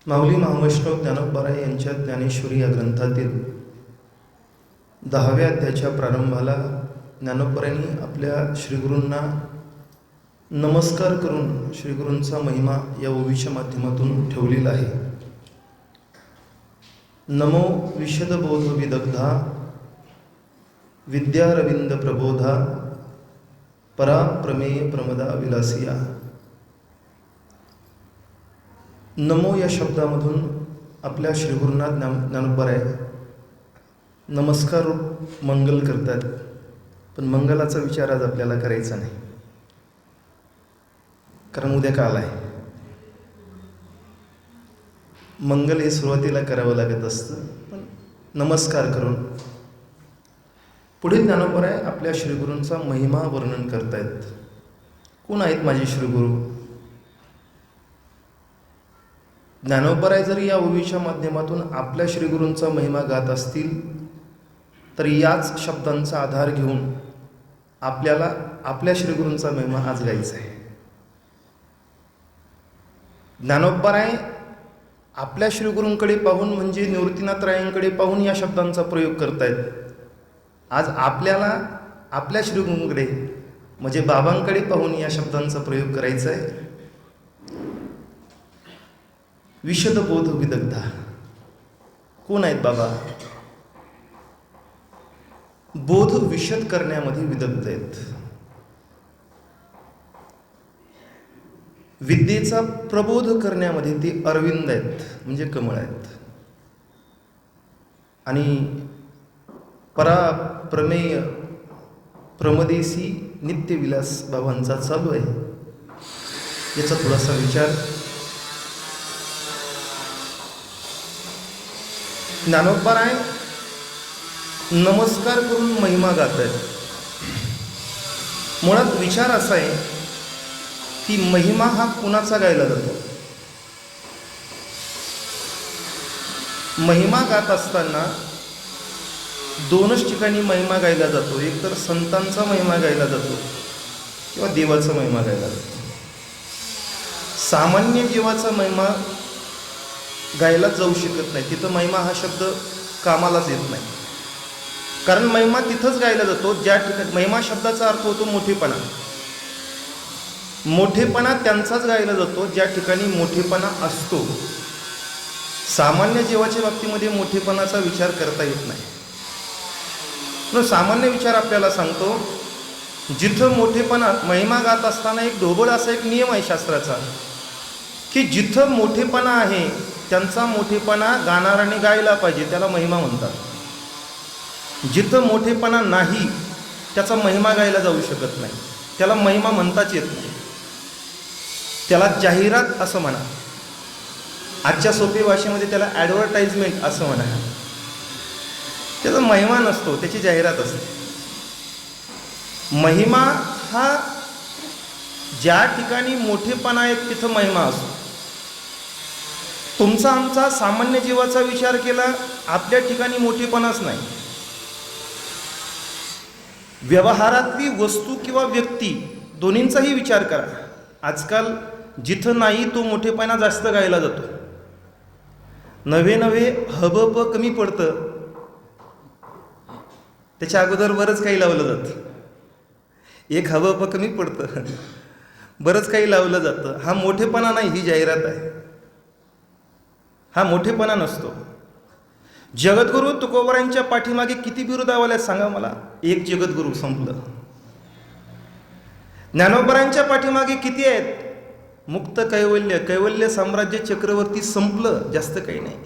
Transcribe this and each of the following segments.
माऊली महावैष्णव ज्ञानोबराय यांच्या ज्ञानेश्वरी या ग्रंथातील 10व्या अध्यायाच्या प्रारंभाला ज्ञानोबरायांनी आपल्या श्रीगुरूंना नमस्कार करून श्रीगुरूंचा महिमा या ओवीच्या माध्यमातून ठेवलेला आहे. नमो विशदबोध विदग्धा विद्यारविंद प्रबोधा परा प्रमेय प्रमदा विलासिया. नमो या शब्दामधून आपल्या श्रीगुरूंना ज्ञानोबराय नमस्कार मंगल करतात. पण मंगलाचा विचार आज आपल्याला करायचा नाही, कारण उद्या काल आहे. मंगल हे सुरुवातीला करावं लागत असतं, पण नमस्कार करून पुढे ज्ञानोबराय आपल्या श्रीगुरूंचा महिमा वर्णन करतायत. कोण आहेत माझे श्रीगुरू? ज्ञानोबराय जर या ओवीच्या माध्यमातून आपल्या श्रीगुरूंचा महिमा गात असतील तर याच शब्दांचा आधार घेऊन आपल्याला आपल्या श्रीगुरूंचा महिमा आज गायचा आहे. ज्ञानोबराय आपल्या श्रीगुरूंकडे पाहून म्हणजे निवृत्तीनाथरायांकडे पाहून या शब्दांचा प्रयोग करतायत. आज आपल्याला आपल्या श्रीगुरूंकडे म्हणजे बाबांकडे पाहून या शब्दांचा प्रयोग करायचा आहे. विशदबोध विदग्धा. कोण आहेत बाबा? बोध विशद करण्यामध्ये विदग्ध आहेत. विद्येचा प्रबोध करण्यामध्ये ते अरविंद आहेत, म्हणजे कमळ आहेत. आणि परा प्रमेय प्रमदेसी नित्यविलास बाबांचा चालू आहे. याचा थोडासा विचार. ज्ञानोबराय नमस्कार करून महिमा गात आहेत. मुळात विचार असा आहे की महिमा हा कुणाचा गायला जातो? महिमा गात असताना दोनच ठिकाणी महिमा गायला जातो. एक तर संतांचा महिमा गायला जातो किंवा देवाचा महिमा गायला जातो. सामान्य जीवाचा महिमा गायला जाऊ शकत नाही. तिथं महिमा हा शब्द कामालाच येत नाही. कारण महिमा तिथंच गायला जातो ज्या ठिकाणी महिमा शब्दाचा अर्थ होतो मोठेपणा. मोठेपणा त्यांचाच गायला जातो ज्या ठिकाणी मोठेपणा असतो. सामान्य जीवाच्या बाबतीमध्ये मोठेपणाचा विचार करता येत नाही. पण सामान्य विचार आपल्याला सांगतो, जिथं मोठेपणा महिमा गात असताना एक ढोबळ असा एक नियम आहे शास्त्राचा की जिथं मोठेपणा आहे त्यांचा मोठेपणा गाणाऱ्याने गायला पाहिजे, त्याला महिमा म्हणतात. जिथं मोठेपणा नाही त्याचा महिमा गायला जाऊ शकत नाही, त्याला महिमा म्हणताच येत नाही. त्याला जाहिरात असं म्हणा, आजच्या सोपी भाषेमध्ये त्याला ॲडव्हर्टाइजमेंट असं म्हणा. त्याचा महिमा नसतो, त्याची जाहिरात असते. महिमा हा ज्या ठिकाणी मोठेपणा आहे तिथं महिमा असतो. तुमचा आमचा सामान्य जीवाचा विचार केला, आपल्या ठिकाणी मोठेपणाच नाही. व्यवहारातली वस्तू किंवा व्यक्ती दोन्हींचाही विचार करा. आजकाल जिथं नाही तो मोठेपणा जास्त गायला जातो. नवे नवे हबप कमी पडतं, त्याच्या अगोदर बरंच काही लावलं जातं. एक हबप कमी पडतं, बरंच काही लावलं जातं. हा मोठेपणा नाही, ही जाहिरात आहे. हा मोठेपणा नसतो. जगद्गुरू तुकोबरायांच्या पाठीमागे किती बिरुदावले सांगा मला? एक जगद्गुरू, संपलं. ज्ञानोबरायांच्या पाठीमागे किती आहेत? मुक्त कैवल्य, कैवल्य साम्राज्य चक्रवर्ती, संपलं. जास्त काही नाही.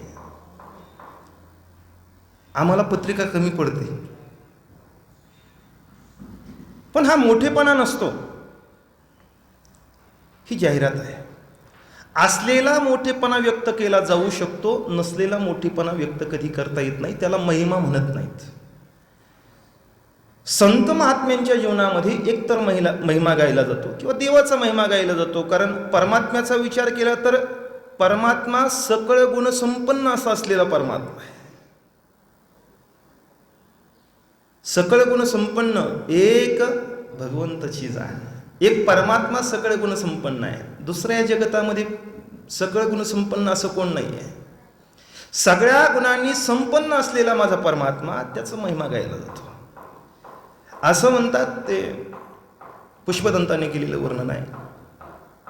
आम्हाला पत्रिका कमी पडते. पण हा मोठेपणा नसतो, ही जाहिरात आहे. असलेला मोठेपणा व्यक्त केला जाऊ शकतो, नसलेला मोठेपणा व्यक्त कधी करता येत नाही. त्याला महिमा म्हणत नाहीत. संत महात्म्यांच्या जीवनामध्ये एकतर महिमा गायला जातो किंवा देवाचा महिमा गायला जातो. कारण परमात्म्याचा विचार केला तर परमात्मा सकळ गुण संपन्न असा असलेला परमात्मा आहे. सकळ गुण संपन्न एक भगवंताची जाण. एक परमात्मा सकळ गुण संपन्न आहे. दुसऱ्या जगतामध्ये सकळ गुणसंपन्न असं कोण नाही आहे. सगळ्या गुणांनी संपन्न असलेला माझा परमात्मा, त्याचं महिमा गायला जातो. असं म्हणतात ते पुष्पदंताने केलेलं वर्णन आहे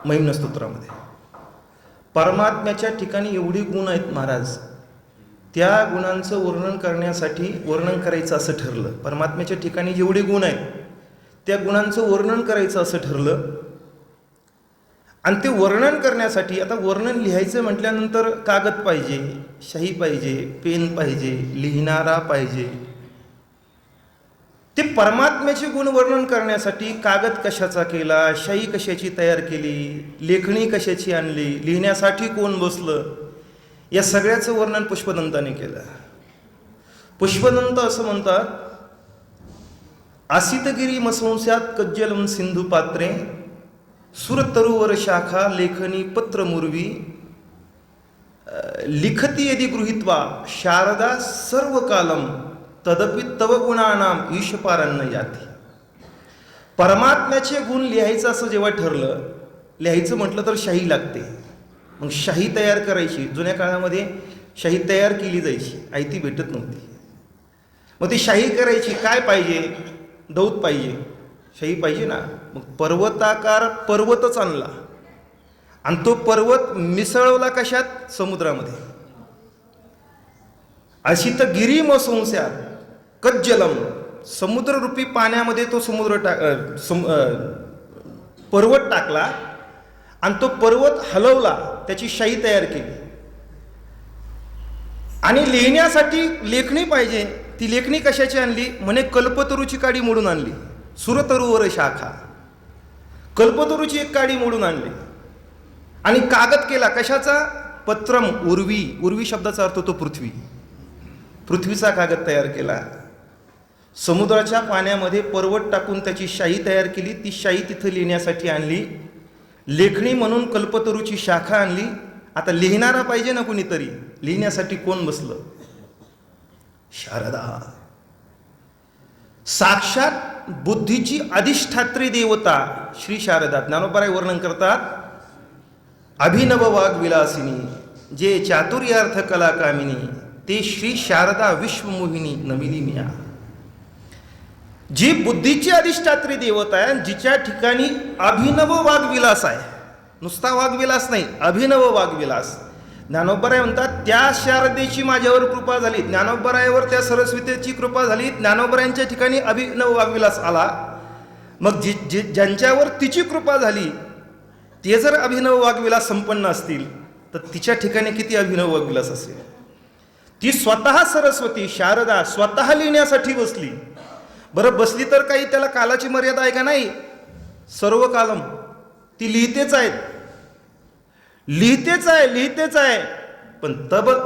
महिम्न स्तोत्रामध्ये. परमात्म्याच्या ठिकाणी एवढे गुण आहेत महाराज, त्या गुणांचं वर्णन करण्यासाठी वर्णन करायचं असं ठरलं. परमात्म्याच्या ठिकाणी जेवढे गुण आहेत त्या गुणांचं वर्णन करायचं असं ठरलं. आणि ते वर्णन करण्यासाठी आता वर्णन लिहायचं म्हटल्यानंतर कागद पाहिजे, शाई पाहिजे, पेन पाहिजे, लिहिणारा पाहिजे. ते परमात्म्याचे गुण वर्णन करण्यासाठी कागद कशाचा केला, शाई कशाची तयार केली, लेखणी कशाची आणली, लिहिण्यासाठी कोण बसलं, या सगळ्याचं वर्णन पुष्पदंताने केलं. पुष्पदंत असं म्हणतात, आसितगिरी मसंस्यात कज्जलम सिंधू पात्रे सुरतरुवर शाखा लेखनी पत्र मुर्वी लिखती यदि गृहीत्वा शारदा सर्व कालम तदपि तव गुणानाम ईशपारांना याती. परमात्म्याचे गुण लिहायचं असं जेव्हा ठरलं, लिहायचं म्हटलं तर शाही लागते. मग शाही तयार करायची. जुन्या काळामध्ये शाही तयार केली जायची, आयती भेटत नव्हती. मग ती शाही करायची. काय पाहिजे? दौत पाहिजे, शाही पाहिजे ना. मग पर्वताकार पर्वतच आणला आणि तो पर्वत मिसळवला कशात? समुद्रामध्ये. अशी तर गिरी मसंस्यात कज्जलम, समुद्ररूपी पाण्यामध्ये तो पर्वत टाकला आणि तो पर्वत हलवला, त्याची शाई तयार केली. आणि लिहिण्यासाठी लेखणी पाहिजे. ती लेखणी कशाची आणली? म्हणे कल्पतरूची काडी मोडून आणली. सुरतरुवर शाखा, कल्पतरूची एक काडी मोडून आणली. आणि कागद केला कशाचा? पत्रम उर्वी. उर्वी शब्दाचा अर्थ तो पृथ्वी. पृथ्वीचा कागद तयार केला. समुद्राच्या पाण्यामध्ये पर्वत टाकून त्याची शाई तयार केली. ती शाई तिथं लिहिण्यासाठी आणली. लेखणी म्हणून कल्पतरूची शाखा आणली. आता लिहिणारा पाहिजे ना कुणीतरी. लिहिण्यासाठी कोण बसलं? शारदा. साक्षात बुद्धीची अधिष्ठात्री देवता श्री शारदा. ज्ञानोबराय वर्णन करतात, अभिनव वाग्विलासिनी जे चातुर्यार्थ कला कामिनी ते श्री शारदा विश्वमोहिनी नमिली मिया. जी बुद्धीची अधिष्ठात्री देवता आहे, जिच्या ठिकाणी अभिनव वाग्विलास आहे. नुसता वाग्विलास नाही, अभिनव वाग्विलास. ज्ञानोबराय म्हणतात, त्या शारदेची माझ्यावर कृपा झाली, ज्ञानोबरायावर त्या सरस्वतीची कृपा झाली, ज्ञानोबरायांच्या ठिकाणी अभिनव वाग्विलास आला. मग ज्यांच्यावर तिची कृपा झाली ते जर अभिनव वाग्विलास संपन्न असतील तर तिच्या ठिकाणी किती अभिनव वाग्विलास असेल. ती स्वतः सरस्वती शारदा स्वतः लिहिण्यासाठी बसली. बरं, बसली तर काही त्याला कालाची मर्यादा आहे का? नाही. सर्व कालम ती लिहितेच आहेत, लिहितेच आहे, लिहितेच आहे. पण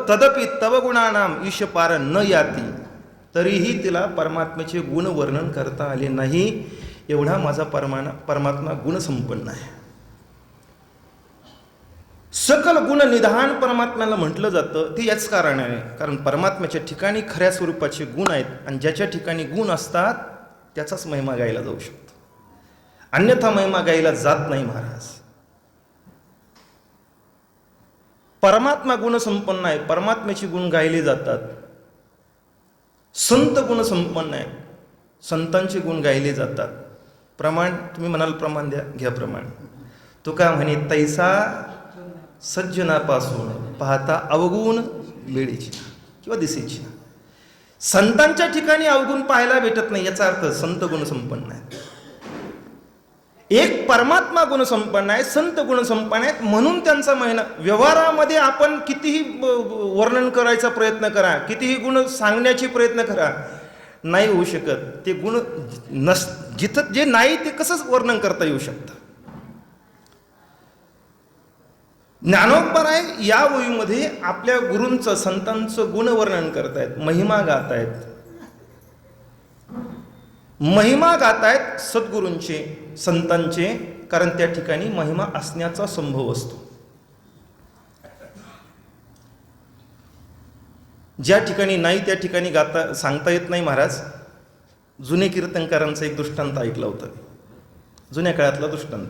तदपि तव गुणानाम ईश पार न याती. तरीही तिला परमात्म्याचे गुण वर्णन करता आले नाही. एवढा माझा परमात्मा गुणसंपन्न आहे. सकल गुण निधान परमात्म्याला म्हटलं जातं ते याच कारण आहे, कारण परमात्म्याच्या ठिकाणी खऱ्या स्वरूपाचे गुण आहेत आणि ज्याच्या ठिकाणी गुण असतात त्याचाच महिमा गायला जाऊ शकतो, अन्यथा महिमा गायला जात नाही महाराज. परमात्मा गुणसंपन्न आहे, परमात्म्याचे गुण गायले जातात. संत गुणसंपन्न आहे, संतांचे गुण गायले जातात. प्रमाण तुम्ही म्हणाल प्रमाण द्या, घ्या प्रमाण. तो का म्हणे, तैसा सज्जनापासून पाहता अवगुण वेळेची किंवा दिसेची. संतांच्या ठिकाणी अवगुण पाहायला भेटत नाही, याचा अर्थ संत गुणसंपन्न आहे. एक परमात्मा गुणसंपन्न आहे, संत गुणसंपन्न आहेत, म्हणून त्यांचा महिना. व्यवहारामध्ये आपण कितीही वर्णन करायचा प्रयत्न करा, कितीही गुण सांगण्याचे प्रयत्न करा, नाही होऊ शकत. ते गुण जिथं जे नाही ते कसंच वर्णन करता येऊ शकतं. ज्ञानोबराय या वहीमध्ये आपल्या गुरूंचं संतांचं गुणवर्णन करतायत, महिमा गातायत. महिमा गातायत सद्गुरूंचे, संतांचे, कारण त्या ठिकाणी महिमा असण्याचा संभव असतो. ज्या ठिकाणी नाही त्या ठिकाणी सांगता येत नाही महाराज. जुने कीर्तनकारांचा एक दृष्टांत ऐकला होता, जुन्या काळातला दृष्टांत.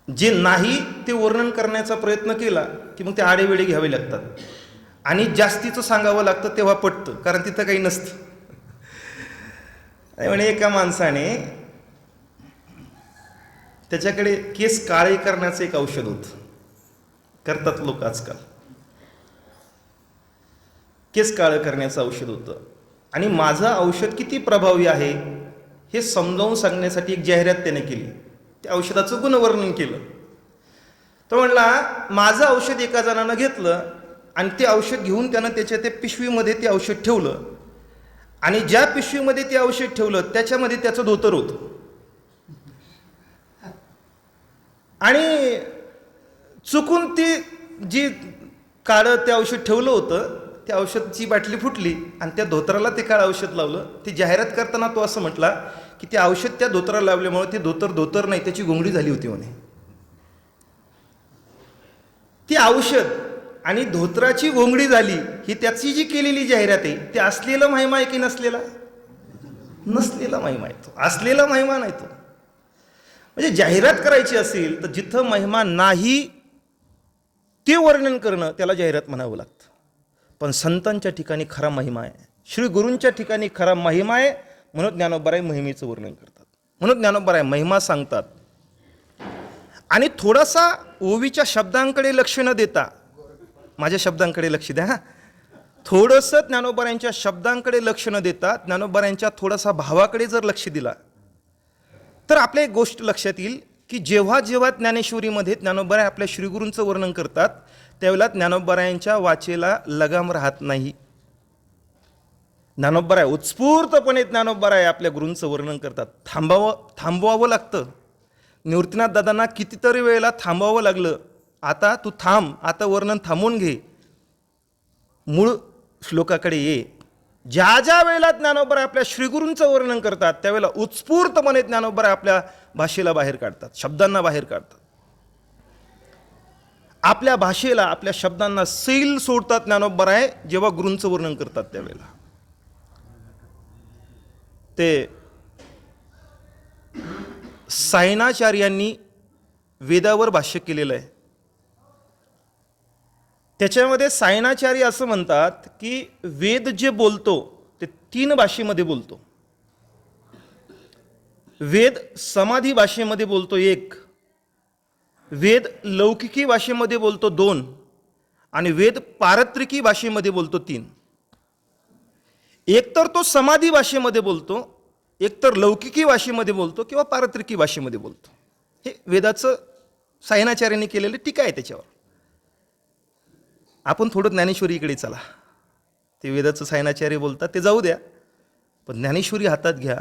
जे नाही ते वर्णन करण्याचा प्रयत्न केला की मग ते आडेवेळे घ्यावे लागतात आणि जास्तीचं सांगावं लागतं तेव्हा पटतं, कारण तिथं काही नसतं. म्हणे एका माणसाने त्याच्याकडे केस काळे करण्याचं एक औषध होतं. करतात लोक आजकाल. केस काळं करण्याचं औषध होतं आणि माझं औषध किती प्रभावी आहे हे समजावून सांगण्यासाठी एक जाहिरात त्याने केली. त्या औषधाचं गुणवर्णन केलं. तो म्हणला, माझं औषध एका जणानं घेतलं आणि ते औषध घेऊन त्यानं त्याच्या त्या पिशवीमध्ये ते औषध ठेवलं आणि ज्या पिशवीमध्ये ते औषध ठेवलं त्याच्यामध्ये त्याचं धोतर होतं आणि चुकून ती जी काळं ते औषध ठेवलं होतं त्या औषधची बाटली फुटली आणि त्या धोतराला ते काळं औषध लावलं. ती जाहिरात करताना तो असं म्हटला की ते औषध त्या धोतराला लावल्यामुळे ते धोतर नाही, त्याची घोंगडी झाली होती म्हणे. ती औषध आणि धोत्राची घोंगडी झाली ही त्याची जी केलेली जाहिरात आहे ते असलेला महिमा आहे की नसलेला? नसलेला महिमा आहे तो, असलेला महिमा नाही तो. म्हणजे जाहिरात करायची असेल तर जिथं महिमा नाही ते वर्णन करणं त्याला जाहिरात म्हणावं लागतं. पण संतांच्या ठिकाणी खरा महिमा आहे, श्री गुरूंच्या ठिकाणी खरा महिमा आहे, म्हणून ज्ञानोबाराय महिमेचं वर्णन करतात, म्हणून ज्ञानोबाराय महिमा सांगतात. आणि थोडासा ओवीच्या शब्दांकडे लक्ष न देता, माझ्या शब्दांकडे लक्ष द्या, थोडंसं ज्ञानोबारायांच्या शब्दांकडे लक्ष न देता ज्ञानोबारायांच्या थोडासा भावाकडे जर लक्ष दिला तर आपल्या एक गोष्ट लक्षात येईल की जेव्हा जेव्हा ज्ञानेश्वरीमध्ये ज्ञानोबाराय आपल्या श्रीगुरूंचं वर्णन करतात त्यावेळेला ज्ञानोबारायांच्या वाचेला लगाम राहत नाही. ज्ञानोबाराय उत्स्फूर्तपणे ज्ञानोबाराय आपल्या गुरूंचं वर्णन करतात. थांबवावं लागतं. निवृत्तीनाथ दादांना कितीतरी वेळेला थांबवावं लागलं, आता तू थांब, आता वर्णन थांबवून घे, मूळ श्लोकाकडे ये. ज्या ज्या वेळेला ज्ञानोबाराय आपल्या श्रीगुरूंचं वर्णन करतात त्यावेळेला उत्स्फूर्तपणे ज्ञानोबाराय आपल्या भाषेला बाहेर काढतात, शब्दांना बाहेर काढतात. आपल्या भाषेला, आपल्या शब्दांना सैल सोडतात ज्ञानोबाराय जेव्हा गुरूंचं वर्णन करतात त्यावेळेला. ते सायणाचार्यांनी वेदावर भाष्य केलेलं आहे. त्याच्यामध्ये सायणाचार्य असं म्हणतात की वेद जे बोलतो ते 3 भाषेमध्ये बोलतो. वेद समाधी भाषेमध्ये बोलतो 1, वेद लौकिकी भाषेमध्ये बोलतो 2 आणि वेद पारत्रिकी भाषेमध्ये बोलतो 3. एकतर तो समाधी भाषेमध्ये बोलतो, एकतर लौकिकी भाषेमध्ये बोलतो किंवा पारत्रिकी भाषेमध्ये बोलतो. हे वेदाचं सायणाचार्यांनी केलेलं टीका आहे त्याच्यावर. आपण थोडं ज्ञानेश्वरीकडे चला. ते वेदाचं सायणाचार्य बोलतात ते जाऊ द्या, पण ज्ञानेश्वरी हातात घ्या.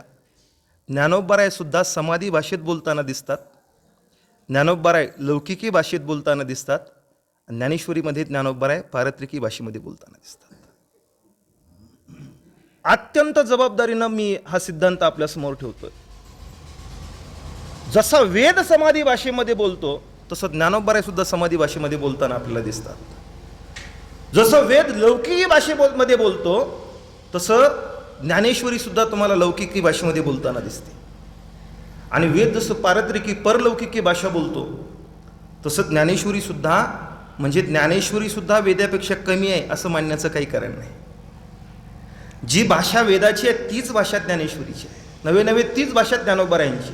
ज्ञानोबाराय सुद्धा समाधी भाषेत बोलताना दिसतात, ज्ञानोबाराय लौकिकी भाषेत बोलताना दिसतात, ज्ञानेश्वरीमध्ये ज्ञानोबाराय पारत्रिकी भाषेमध्ये बोलताना दिसतात. अत्यंत जबाबदारीनं मी हा सिद्धांत आपल्यासमोर ठेवतो. जसा वेद समाधी भाषेमध्ये बोलतो तसं ज्ञानोबाराय सुद्धा समाधी भाषेमध्ये बोलताना आपल्याला दिसतात. जसं वेद लौकिकी भाषेमध्ये बोलतो तसं ज्ञानेश्वरी सुद्धा तुम्हाला लौकिकी भाषेमध्ये बोलताना दिसते. आणि वेद जसं पारत्रिकी परलौकिकी भाषा बोलतो तसं ज्ञानेश्वरी सुद्धा, म्हणजे ज्ञानेश्वरी सुद्धा वेदापेक्षा कमी आहे असं मानण्याचं काही कारण नाही. जी भाषा वेदाची आहे तीच भाषा ज्ञानेश्वरीची आहे, नवे नवे तीच भाषा ज्ञानोबारायांची.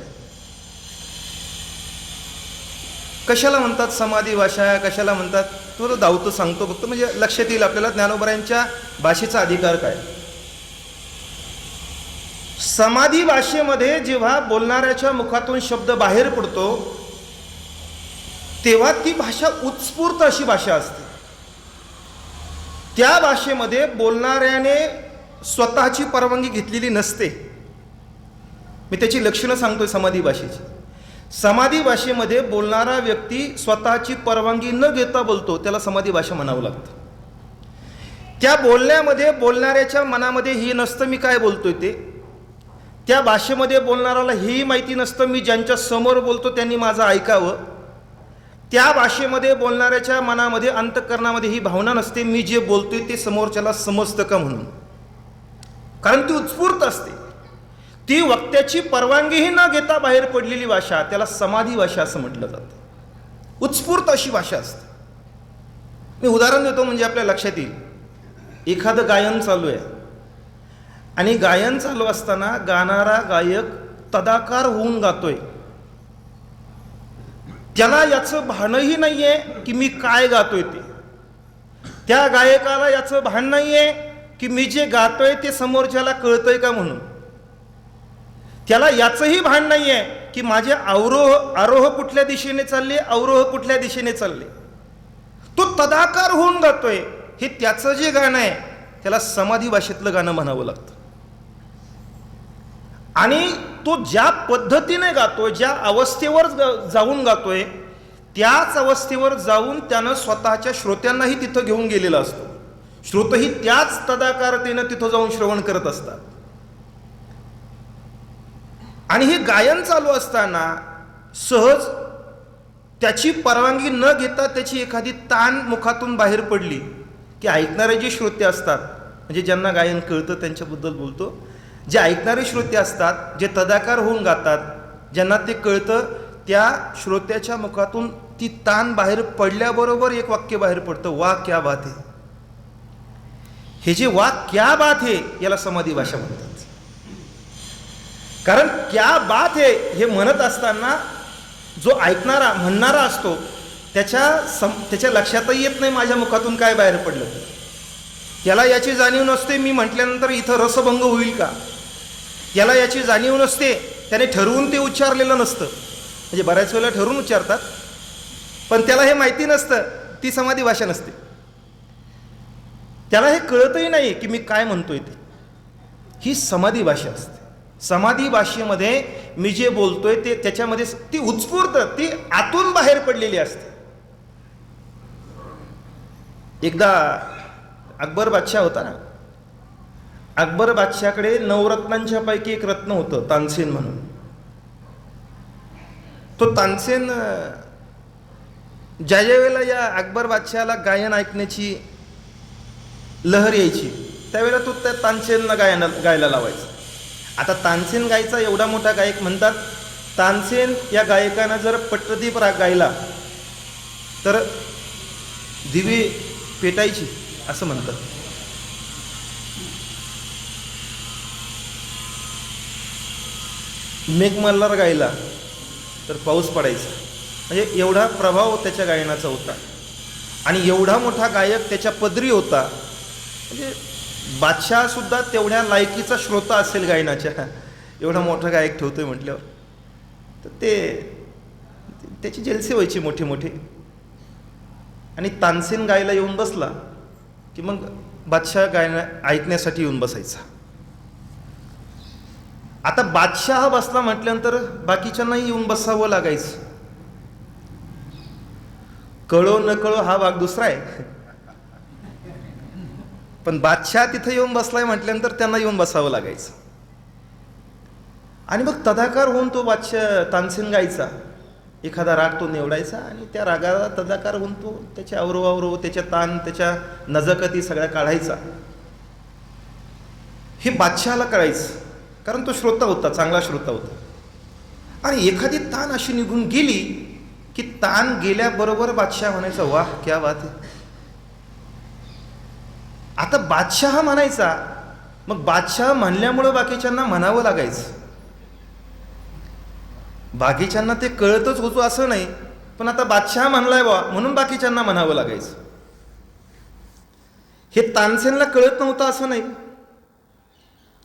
कशाला म्हणतात समाधी भाषा, कशाला म्हणतात, तो धावतो सांगतो फक्त, म्हणजे लक्षात येईल आपल्याला ज्ञानोबारायांच्या भाषेचा अधिकार काय. समाधी भाषेमध्ये जेव्हा बोलणाऱ्याच्या मुखातून शब्द बाहेर पडतो तेव्हा ती भाषा उत्स्फूर्त अशी भाषा असते. त्या भाषेमध्ये बोलणाऱ्याने स्वतःची परवानगी घेतलेली नसते. मी त्याची लक्षणं सांगतोय समाधी भाषेची. समाधी भाषेमध्ये बोलणारा व्यक्ती स्वतःची परवानगी न घेता बोलतो, त्याला समाधी भाषा म्हणावं लागतं. त्या बोलण्यामध्ये बोलणाऱ्याच्या मनामध्ये हे नसतं मी काय बोलतोय ते. त्या भाषेमध्ये बोलणाऱ्याला हेही माहिती नसतं मी ज्यांच्या समोर बोलतो त्यांनी माझं ऐकावं. त्या भाषेमध्ये बोलणाऱ्याच्या मनामध्ये, अंतःकरणामध्ये ही भावना नसते मी जे बोलतोय ते समोरच्याला समजतं का म्हणून, कारण ती उत्स्फूर्त असते. ती वक्त्याची परवानगीही न घेता बाहेर पडलेली भाषा, त्याला समाधी भाषा असं म्हटलं जातं. उत्स्फूर्त अशी भाषा असते. मी उदाहरण देतो म्हणजे आपल्या लक्षात येईल. एखादं गायन चालू आहे आणि गायन चालू असताना गाणारा गायक तदाकार होऊन गातोय. त्याला याचं भानही नाही आहे की मी काय गातोय ते. त्या गायकाला याचं भान नाही आहे की मी जे गातोय ते समोरच्याला कळतंय का म्हणून. त्याला याचंही भान नाही आहे की माझे आरोह कुठल्या दिशेने चालले, अवरोह कुठल्या दिशेने चालले. तो तदाकार होऊन गातोय. हे त्याचं जे गाणं आहे त्याला समाधी भाषेतलं गाणं म्हणावं लागतं. आणि तो ज्या पद्धतीने गातोय, ज्या अवस्थेवर जाऊन गातोय, त्याच अवस्थेवर जाऊन त्यानं स्वतःच्या श्रोत्यांनाही तिथं घेऊन गेलेला असतो. श्रोतही त्याच तदाकारतेनं तिथं जाऊन श्रवण करत असतात. आणि हे गायन चालू असताना सहज त्याची परवानगी न घेता त्याची एखादी तान मुखातून बाहेर पडली की ऐकणारे जे श्रोते असतात, म्हणजे ज्यांना गायन कळतं त्यांच्याबद्दल बोलतो, जे ऐकणारे श्रोते असतात, जे तदाकार होऊन गातात, ज्यांना ते कळतं, त्या श्रोत्याच्या मुखातून ती तान बाहेर पडल्याबरोबर एक वाक्य बाहेर पडतं, वा क्या बात है. हे जे वा क्या बात है याला समाधी भाषा म्हणतात. कारण क्या बात है हे म्हणत असताना जो ऐकणारा म्हणणारा असतो त्याच्या लक्षातही येत नाही माझ्या मुखातून काय बाहेर पडलं. त्याला याची जाणीव नसते मी म्हटल्यानंतर इथं रसभंग होईल का. त्याला याची जाणीव नसते, त्याने ठरवून ते उच्चारलेलं नसतं. म्हणजे बऱ्याच वेळेला ठरवून उच्चारतात पण त्याला हे माहिती नसतं, ती समाधी भाषा नसते. त्याला हे कळतही नाही की मी काय म्हणतोय ते. ही समाधी भाषा असते. समाधी भाषेमध्ये मी जे बोलतोय ते त्याच्यामध्ये ती उत्स्फूर्त, ती आतून बाहेर पडलेली असते. एकदा अकबर बादशाह होता ना, अकबर बादशाहकडे नवरत्नांच्या पैकी एक रत्न होतं, तानसेन म्हणून. तो तानसेन ज्या वेळेला या अकबर बादशहाला गायन ऐकण्याची लहर यायची त्यावेळेला तो त्या तानसेनला गायला लावायचा. आता तानसेन गायचा एवढा मोठा गायक म्हणतात, तानसेन या गायकानं जर पट्टदीप राग गायला तर दिवे पेटायची असं म्हणतात. मेघमल्हार गायला तर पाऊस पडायचा. म्हणजे एवढा प्रभाव त्याच्या गायनाचा होता. आणि एवढा मोठा गायक त्याच्या पदरी होता. म्हणजे बादशाह सुद्धा तेवढ्या लायकीचा श्रोता असेल गायनाच्या, एवढा मोठा गायक ठेवतोय म्हटल्यावर. तर त्याची जलसे व्हायची मोठे मोठे. आणि तानसेन गायला येऊन बसला की मग बादशाह गायन ऐकण्यासाठी येऊन बसायचा. आता बादशाह बसला म्हटल्यानंतर बाकीच्यांनाही येऊन बसावं लागायचं. कळो न कळो हा भाग दुसरा आहे, पण बादशाह तिथं येऊन बसलाय म्हटल्यानंतर त्यांना येऊन बसावं लागायचं. आणि मग तदाकार होऊन तो बादशाह तानसेन गायचा. एखादा राग तो निवडायचा आणि त्या रागाला तदाकार होऊन तो त्याच्या अवरोह, त्याच्या तान, त्याच्या नजकती सगळ्या काढायचा. हे बादशहाला कळायचं, कारण तो श्रोता होता, चांगला श्रोता होता. आणि एखादी तान अशी निघून गेली की तान गेल्याबरोबर बादशाह म्हणायचा, वाह क्या बात है. आता बादशाह म्हणायचा, मग बादशाह म्हणल्यामुळं बाकीच्यांना म्हणावं लागायचं. बाकीच्यांना ते कळतच होतं असं नाही, पण आता बादशाह म्हणलाय बा म्हणून बाकीच्यांना म्हणावं लागायचं. हे तानसेनला कळत नव्हतं असं नाही.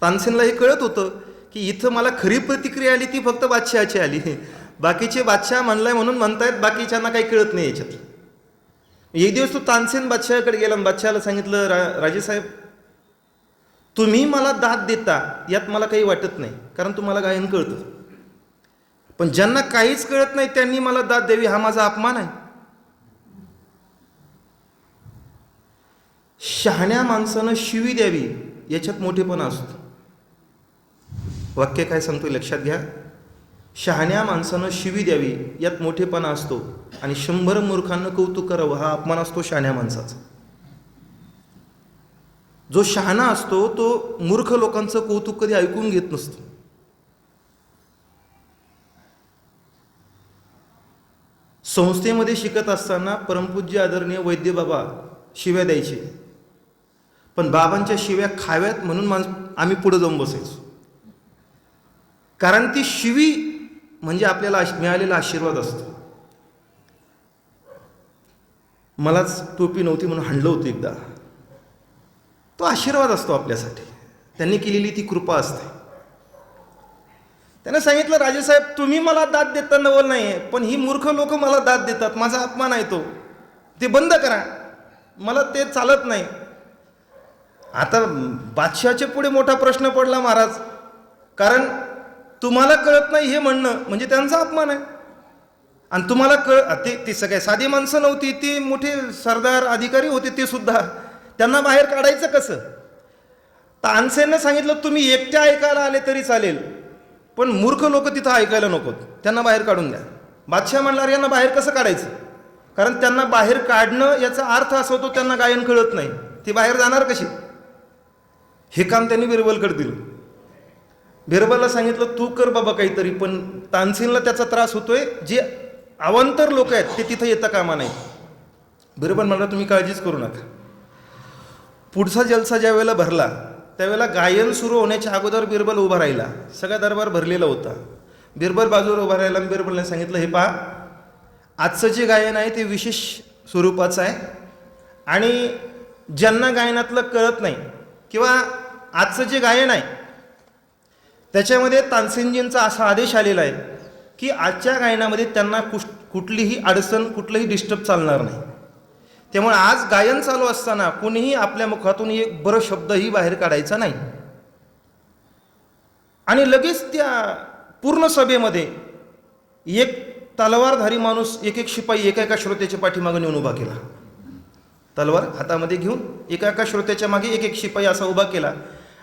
तानसेनला हे कळत होतं की इथं मला खरी प्रतिक्रिया आली ती फक्त बादशहाची आली. बाकीचे बादशाह म्हणलाय म्हणून म्हणतायत, बाकीच्यांना काही कळत नाही याच्यात. एक दिवस तो तानसेन बादशहाकडे गेला आणि बादशहाला सांगितलं, राजेसाहेब तुम्ही मला दाद देता यात मला काही वाटत नाही, कारण तुम्हाला गायन कळतं. पण ज्यांना काहीच कळत नाही त्यांनी मला दाद द्यावी हा माझा अपमान आहे. शहाण्या माणसानं शिवी द्यावी याच्यात मोठेपणा असतो. वाक्य काय सांगतोय लक्षात घ्या. शहाण्या माणसानं शिवी द्यावी यात मोठेपणा असतो आणि 100 मूर्खांना कौतुक करावं हा अपमान असतो शहाण्या माणसाचा. जो शहाणा असतो तो मूर्ख लोकांचं कौतुक कधी ऐकून घेत नसतो. संस्थेमध्ये शिकत असताना परमपूज्य आदरणीय वैद्य बाबा शिव्या द्यायचे, पण बाबांच्या शिव्या खाव्यात म्हणून आम्ही पुढे जाऊन बसायचो. कारण ती शिवी म्हणजे आपल्याला मिळालेला आशीर्वाद असतो. मलाच टोपी नव्हती म्हणून हाणलं होतं एकदा. तो आशीर्वाद असतो आपल्यासाठी, त्यांनी केलेली ती कृपा असते. त्याने सांगितलं, राजेसाहेब तुम्ही मला दाद देता नवल नाही, पण ही मूर्ख लोक मला दाद देतात, माझा अपमान आहे तो, ते बंद करा, मला ते चालत नाही. आता बादशहाच्या पुढे मोठा प्रश्न पडला महाराज, कारण तुम्हाला कळत नाही हे म्हणणं म्हणजे त्यांचा अपमान आहे. आणि तुम्हाला ते सगळे साधी माणसं नव्हती, ते मोठे सरदार अधिकारी होते, ते सुद्धा त्यांना बाहेर काढायचं कसं. तानसेनने सांगितलं तुम्ही एकटे ऐकायला आले तरी चालेल, पण मूर्ख लोक तिथं ऐकायला नकोत, त्यांना बाहेर काढून द्या. बादशाह म्हणणार यांना बाहेर कसं काढायचं, कारण त्यांना बाहेर काढणं याचा अर्थ असा होतो त्यांना गायन कळत नाही, ते बाहेर जाणार कशी. हे काम त्यांनी बिरबलकडे दिलं. बिरबलला सांगितलं तू कर बाबा काहीतरी, पण तानसेनला त्याचा त्रास होतोय, जे अवांतर लोक आहेत ते तिथं येता कामा नाही. बिरबल म्हणला तुम्ही काळजीच करू नका. पुढचा जलसा ज्या वेळेला भरला त्यावेळेला गायन सुरू होण्याच्या अगोदर बिरबल उभा राहिला. सगळा दरबार भरलेला होता. बिरबल बाजूला उभा राहिला. बिरबलने सांगितलं हे पहा, आजचं जे गायन आहे ते विशेष स्वरूपाचं आहे, आणि ज्यांना गायनातलं कळत नाही किंवा आजचं जे गायन आहे त्याच्यामध्ये तानसेनजींचा असा आदेश आलेला आहे की आजच्या गायनामध्ये त्यांना कुठलीही अडचण, कुठलंही डिस्टर्ब चालणार नाही. त्यामुळे आज गायन चालू असताना कोणीही आपल्या मुखातून एक बरं शब्दही बाहेर काढायचा नाही. आणि लगेच त्या पूर्ण सभेमध्ये एक तलवारधारी माणूस, एक शिपाई एका श्रोत्याच्या पाठीमागे नेऊन उभा केला. तलवार हातामध्ये घेऊन एका श्रोत्याच्या मागे एक शिपाई असा उभा केला.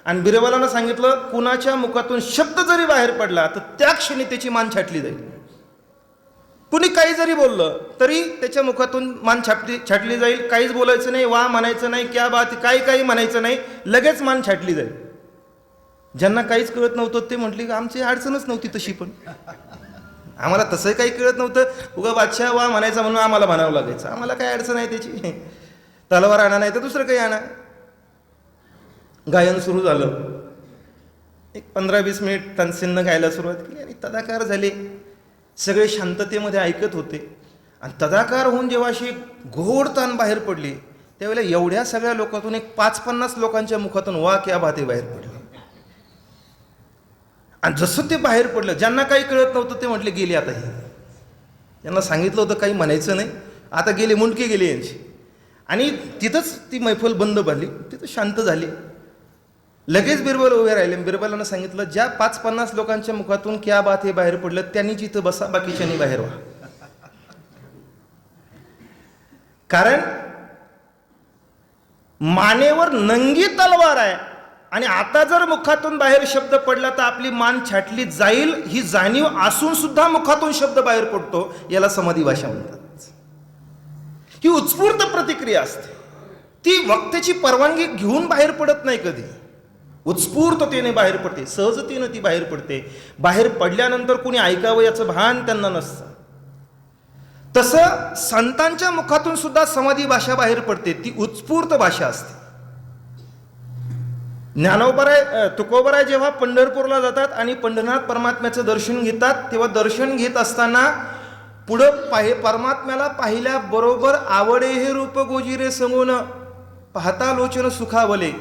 आणि बिरबलानं सांगितलं कुणाच्या मुखातून शब्द जरी बाहेर पडला तर त्या क्षणी त्याची मान छाटली जाईल. कुणी काही जरी बोललं तरी त्याच्या मुखातून मान छाटली जाईल. काहीच बोलायचं नाही, वा म्हणायचं नाही, क्या बात, काही म्हणायचं नाही, लगेच मान छाटली जाईल. ज्यांना काहीच कळत नव्हतं ते म्हटले की आमची अडचणच नव्हती तशी, पण आम्हाला तसंही काही कळत नव्हतं, उगा बादशाह वा म्हणायचा म्हणून आम्हाला म्हणावं लागायचं, आम्हाला काय अडचण आहे त्याची, तलवार आणा नाही तर दुसरं काही आणा. गायन सुरू झालं. एक 15-20 मिनिट तानसेननं गायला सुरुवात केली आणि तदाकार झाले. सगळे शांततेमध्ये ऐकत होते. आणि तदाकार होऊन जेव्हा अशी घोड तान बाहेर पडली त्यावेळेला एवढ्या सगळ्या लोकांतून एक 5-50 लोकांच्या मुखातून वा क्या बाते बाहेर पडले. आणि जसं ते बाहेर पडलं, ज्यांना काही कळत नव्हतं ते म्हटले गेले आता हे. त्यांना सांगितलं होतं काही म्हणायचं नाही, आता गेले, मुंडके गेले यांची. आणि तिथंच ती मैफल बंद भरली, तिथं शांत झाली. लगेच बिरबल उभे राहिले. बिरबलानं सांगितलं ज्या 5-50 लोकांच्या मुखातून क्या बात हे बाहेर पडलं त्यांनी जिथं बसा, बाकीच्यांनी बाहेर व्हा. कारण मानेवर नंगी तलवार आहे आणि आता जर मुखातून बाहेर शब्द पडला तर आपली मान छाटली जाईल ही जाणीव असून सुद्धा मुखातून शब्द बाहेर पडतो, याला समाधी भाषा म्हणतात. ही उत्स्फूर्त प्रतिक्रिया असते, ती वक्त्याची परवानगी घेऊन बाहेर पडत नाही, कधी उत्स्फूर्ततेने बाहेर पडते, सहजतेने ती बाहेर पडते. बाहेर पडल्यानंतर कोणी ऐकावं याचं भान त्यांना नसतं. तसं संतांच्या मुखातून सुद्धा समाधी भाषा बाहेर पडते, ती उत्स्फूर्त भाषा असते. ज्ञानोबराय तुकोबराय जेव्हा पंढरपूरला जातात आणि पंढरनाथ परमात्म्याचं दर्शन घेतात, तेव्हा दर्शन घेत असताना पुढं परमात्म्याला पाहिल्याबरोबर आवडे हे रूप गोजिरे समोन पाहता लोचन सुखावले,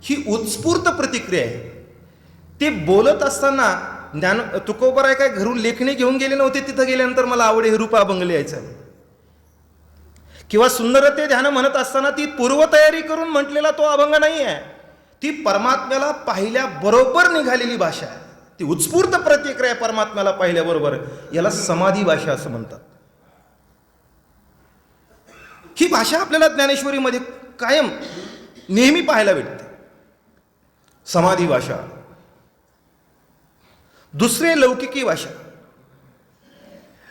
ही उत्स्फूर्त प्रतिक्रिया आहे. ते बोलत असताना तुकोबराय काय घरून लेखणी घेऊन गेले नव्हते, तिथं गेल्यानंतर मला आवडे हे रूप अभंगले यायचं किंवा सुंदरते ध्यान म्हणत असताना ती पूर्वतयारी करून म्हटलेला तो अभंग नाही आहे, ती परमात्म्याला पाहिल्याबरोबर निघालेली भाषा आहे. ती उत्स्फूर्त प्रतिक्रिया परमात्म्याला पाहिल्याबरोबर, याला समाधी भाषा असं म्हणतात. ही भाषा आपल्याला ज्ञानेश्वरीमध्ये कायम नेहमी पाहायला भेटते, समाधी भाषा. दुसरे लौकिकी भाषा.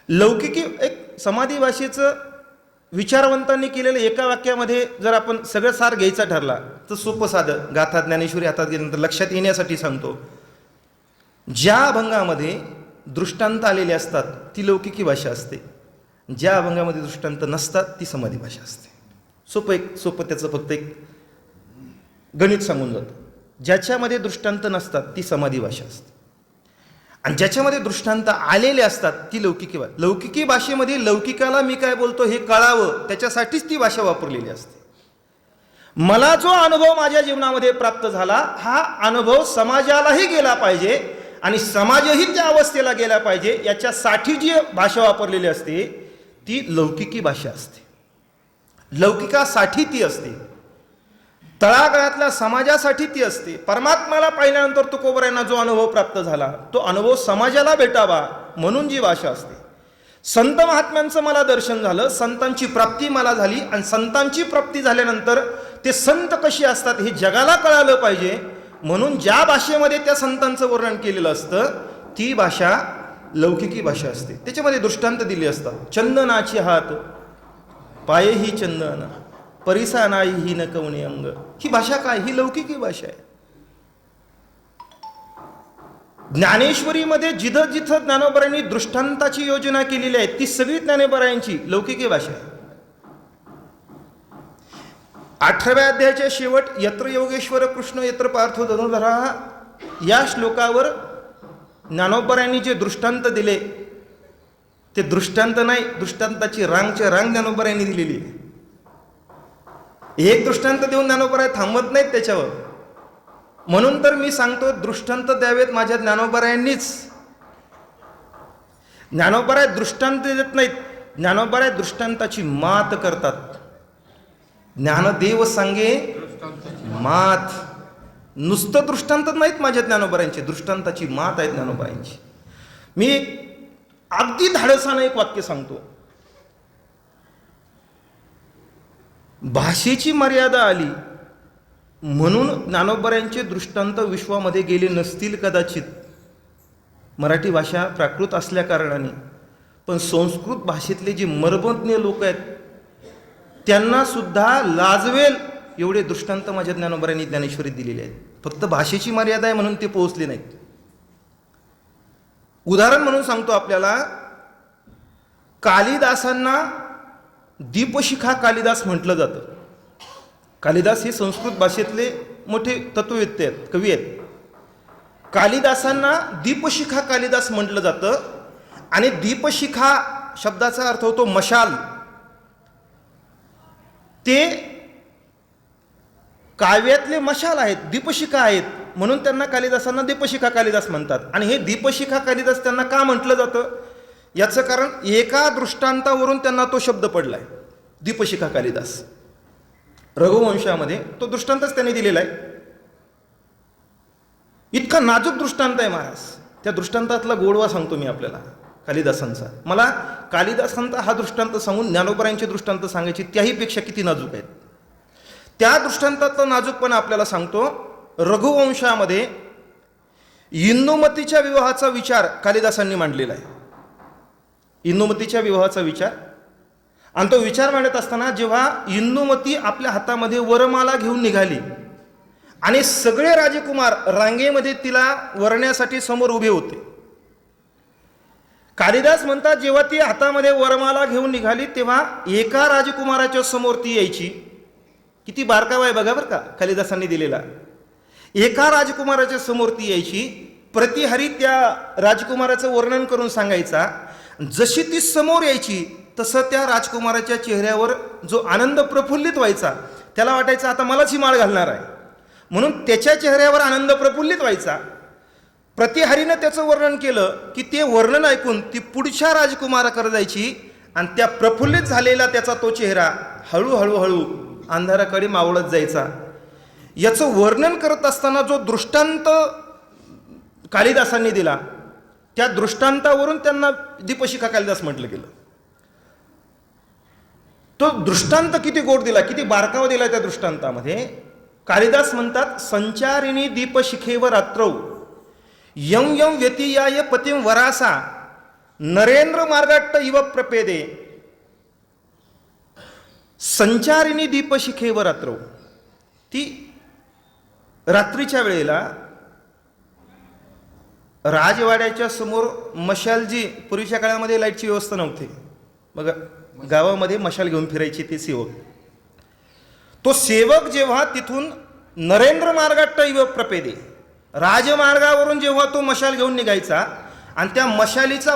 लौकिकी एक समाधी भाषेचं विचारवंतांनी केलेलं एका वाक्यामध्ये जर आपण सगळं सार घ्यायचा ठरला तर सोपं साधं, गाथा ज्ञानेश्वरी हातात गेल्यानंतर लक्षात येण्यासाठी सांगतो. ज्या अभंगामध्ये दृष्टांत आलेले असतात ती लौकिकी भाषा असते, ज्या अभंगामध्ये दृष्टांत नसतात ती समाधी भाषा असते. सोपं त्याचं फक्त एक गणित सांगून जातो. ज्याच्यामध्ये दृष्टांत नसतात ती समाधी भाषा असते, आणि ज्याच्यामध्ये दृष्टांत आलेले असतात ती लौकिकी भाषेमध्ये लौकिकाला मी काय बोलतो हे कळावं त्याच्यासाठीच ती भाषा वापरलेली असते. मला जो अनुभव माझ्या जीवनामध्ये प्राप्त झाला हा अनुभव समाजालाही गेला पाहिजे आणि समाजही त्या अवस्थेला गेला पाहिजे याच्यासाठी जी भाषा वापरलेली असते ती लौकिकी भाषा असते. लौकिकासाठी ती असते, तळागाळातल्या समाजासाठी ती असते. परमात्म्याला पाहिल्यानंतर तुकोबरायांना जो अनुभव प्राप्त झाला तो अनुभव समाजाला भेटावा म्हणून जी भाषा असते. संत महात्म्यांचं मला दर्शन झालं, संतांची प्राप्ती मला झाली, आणि संतांची प्राप्ती झाल्यानंतर ते संत कशी असतात हे जगाला कळालं पाहिजे म्हणून ज्या भाषेमध्ये त्या संतांचं वर्णन केलेलं असतं ती भाषा लौकिकी भाषा असते. त्याच्यामध्ये दृष्टांत दिले असतात. चंदनाची हात पायही चंदन, परिसा नाही ही न कवणे अंग. ही भाषा काय? ही लौकिकी भाषा आहे. ज्ञानेश्वरीमध्ये जिथं जिथं ज्ञानोबरायांनी दृष्टांताची योजना केलेली आहे ती सगळी ज्ञानोबरायांची लौकिकी भाषा आहे. 18व्या अध्यायाच्या शेवट यत्र योगेश्वर कृष्ण यत्र पार्थो धनुर्धरा या श्लोकावर ज्ञानोबरायांनी जे दृष्टांत दिले ते दृष्टांत नाही, दृष्टांताची रांगच्या रांग ज्ञानोबरायांनी दिलेली आहे. एक दृष्टांत देऊन ज्ञानोबराय थांबत नाहीत त्याच्यावर. म्हणून तर मी सांगतो दृष्टांत द्यावेत माझ्या ज्ञानोबरायांनीच. ज्ञानोबराय दृष्टांत देत नाहीत, ज्ञानोबराय दृष्टांताची मात करतात. ज्ञानदेव सांगे मात. नुसतं दृष्टांत नाहीत माझ्या ज्ञानोबरायांची, दृष्टांताची मात आहे ज्ञानोबरायांची. मी अगदी धाडसानं एक वाक्य सांगतो. भाषेची मर्यादा आली म्हणून ज्ञानोबरायांचे दृष्टांत विश्वामध्ये गेले नसतील कदाचित, मराठी भाषा प्राकृत असल्या कारणाने. पण संस्कृत भाषेतले जे मर्मज्ञ लोक आहेत त्यांना सुद्धा लाजवेल एवढे दृष्टांत माझ्या ज्ञानोबरायांनी ज्ञानेश्वरीत दिलेले आहेत. फक्त भाषेची मर्यादा आहे म्हणून ते पोहोचले नाहीत. उदाहरण म्हणून सांगतो आपल्याला, कालिदासांना दीपशिखा कालिदास म्हटलं जातं. कालिदास हे संस्कृत भाषेतले मोठे तत्ववेत्ते आहेत, कवी आहेत. कालिदासांना दीपशिखा कालिदास म्हटलं जातं, आणि दीपशिखा शब्दाचा अर्थ होतो मशाल. ते काव्यातले मशाल आहेत, दीपशिखा आहेत, म्हणून त्यांना कालिदासांना दीपशिखा कालिदास म्हणतात. आणि हे दीपशिखा कालिदास त्यांना का म्हटलं जातं याचं कारण एका दृष्टांतावरून त्यांना तो शब्द पडलाय, दीपशिखा कालिदास. रघुवंशामध्ये तो दृष्टांतच त्यांनी दिलेला आहे. इतका नाजूक दृष्टांत आहे महाराज. त्या दृष्टांतातला गोडवा सांगतो मी आपल्याला कालिदासांचा. मला कालिदासांचा हा दृष्टांत सांगून ज्ञानोबरायांचे दृष्टांत सांगायची त्याही पेक्षा किती नाजूक आहेत. त्या दृष्टांतातला नाजूकपणा आपल्याला सांगतो. रघुवंशामध्ये इंदुमतीच्या विवाहाचा विचार कालिदासांनी मांडलेला आहे. इंदुमतीच्या विवाहाचा विचार, आणि तो विचार मांडत असताना जेव्हा इंदुमती आपल्या हातामध्ये वरमाला घेऊन निघाली आणि सगळे राजकुमार रांगेमध्ये तिला वरण्यासाठी समोर उभे होते. कालिदास म्हणतात जेव्हा ती हातामध्ये वरमाला घेऊन निघाली तेव्हा एका राजकुमाराच्या समोर ती यायची. किती बारकावा आहे बघा बरं का कालिदासांनी दिलेला. एका राजकुमाराच्या समोर ती यायची, प्रतिहरी त्या राजकुमाराचं वर्णन करून सांगायचा. जशी ती समोर यायची तसं त्या राजकुमाराच्या चेहऱ्यावर जो आनंद प्रफुल्लित व्हायचा, त्याला वाटायचं आता मलाच ही माळ घालणार आहे, म्हणून त्याच्या चेहऱ्यावर आनंद प्रफुल्लित व्हायचा. प्रतिहरीनं त्याचं वर्णन केलं की ते वर्णन ऐकून ती पुढच्या राजकुमाराकडे जायची आणि त्या प्रफुल्लित झालेला त्याचा तो चेहरा हळूहळू अंधाराकडे मावळत जायचा. याचं वर्णन करत असताना जो दृष्टांत कालिदासांनी दिला त्या दृष्टांतावरून त्यांना दीपशिखा कालिदास म्हटलं गेलं. तो दृष्टांत किती गोड दिला, किती बारकावा दिला त्या दृष्टांतामध्ये. कालिदास म्हणतात संचारिणी दीपशिखेवर रात्रौ यं यं व्यतीयाय पतिं वरासा नरेंद्र मार्गाट्ट इव प्रपेदे. संचारिणी दीपशिखेवर रात्रौ, ती रात्रीच्या वेळेला राजवाड्याच्या समोर मशाल, जी पूर्वीच्या काळामध्ये लाईटची व्यवस्था नव्हती, मग गावामध्ये मशाल घेऊन फिरायचे ते सेवक. तो सेवक जेव्हा तिथून नरेंद्र मार्गाटैव प्रपेदे, राजमार्गावरून जेव्हा तो मशाल घेऊन निघायचा आणि त्या मशालीचा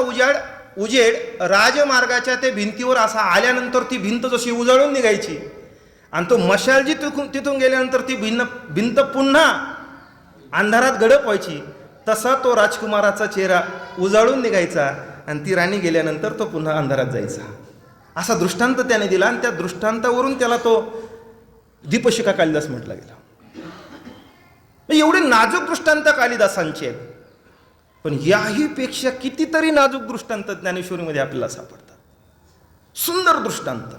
उजेड राजमार्गाच्या त्या भिंतीवर असा आल्यानंतर ती भिंत जशी उजळून निघायची आणि तो मशाल जी तिथून गेल्यानंतर ती भिंत पुन्हा अंधारात गडप व्हायची, तसा तो राजकुमाराचा चेहरा उजळून निघायचा आणि ती राणी गेल्यानंतर तो पुन्हा अंधारात जायचा. असा दृष्टांत त्याने दिला आणि त्या दृष्टांतावरून त्याला तो दीपशिखा कालिदास म्हटला गेला. एवढे नाजूक दृष्टांत कालिदासांचे आहेत, पण याही पेक्षा कितीतरी नाजूक दृष्टांत ज्ञानेश्वरीमध्ये आपल्याला सापडतात. सुंदर दृष्टांत.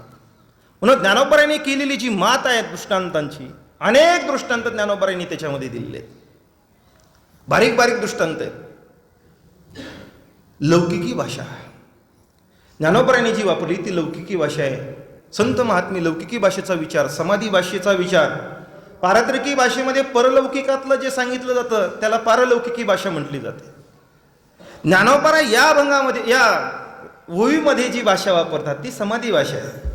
म्हणून ज्ञानोबरायांनी केलेली जी मात आहे दृष्टांतांची, अनेक दृष्टांत ज्ञानोबरायांनी त्याच्यामध्ये दिलेले आहेत. बारीक बारीक दृष्टांत आहेत. लौकिकी भाषा ज्ञानोबरायांनी जी वापरली ती लौकिकी भाषा आहे. संत महात्मे लौकिकी भाषेचा विचार, समाधी भाषेचा विचार, पारत्रिकी भाषेमध्ये परलौकिकातलं जे सांगितलं जातं त्याला पारलौकिकी भाषा म्हटली जाते. ज्ञानोबा या अभंगामध्ये, या ओवीमध्ये जी भाषा वापरतात ती समाधी भाषा आहे.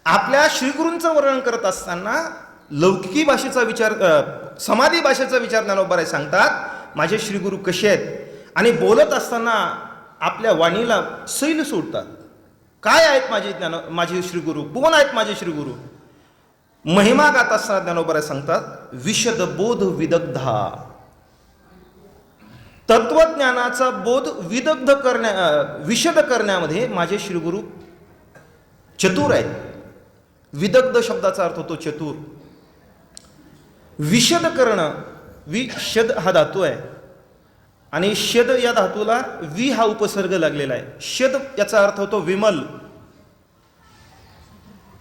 आपल्या श्रीगुरूंचं वर्णन करत असताना लौकिकी भाषेचा विचार, समाधी भाषेचा विचार ज्ञानोबा सांगतात. माझे श्रीगुरू कसे आहेत आणि बोलत असताना आपल्या वाणीला सैल सोडतात. काय आहेत माझे श्रीगुरू, कोण आहेत माझे श्रीगुरू? महिमा गात असताना ज्ञानोबा सांगतात विशद बोध विदग्धा. तत्वज्ञानाचा बोध विशद करण्यामध्ये माझे श्रीगुरू चतुर आहेत. विदग्ध शब्दाचा अर्थ होतो चतुर. विशद करणं, विशद हा धातू आहे आणि शद या धातूला वि हा उपसर्ग लागलेला आहे. शद याचा अर्थ होतो विमल.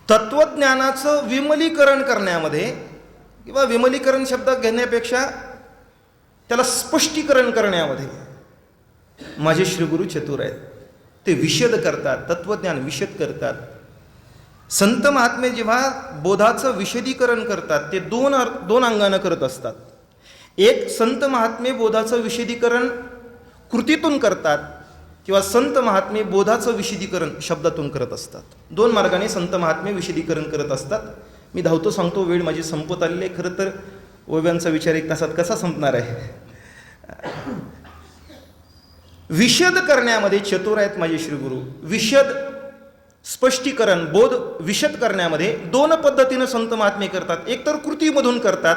तत्वज्ञानाचं विमलीकरण करण्यामध्ये किंवा विमलीकरण शब्द घेण्यापेक्षा त्याला स्पष्टीकरण करण्यामध्ये माझे श्रीगुरू चतुर आहेत. ते विशद करतात, तत्वज्ञान विशद करतात. संत महात्मे जेव्हा बोधाचं विशदीकरण करतात ते दोन अंगानं करत असतात. एक, संत महात्मे बोधाचं विशदीकरण कृतीतून करतात किंवा संत महात्मे बोधाचं विशदीकरण शब्दातून करत असतात. दोन मार्गाने संत महात्मे विशदीकरण करत असतात. मी धावतो सांगतो, वेळ माझी संपत आलेली आहे. खरं तर ओव्यांचा विचार 1 तासात कसा संपणार आहे. विशद करण्यामध्ये चतुर आहेत माझे श्रीगुरू. विशद स्पष्टीकरण, बोध विशद करण्यामध्ये दोन पद्धतीनं संत महात्मे करतात. एकतर कृतीमधून करतात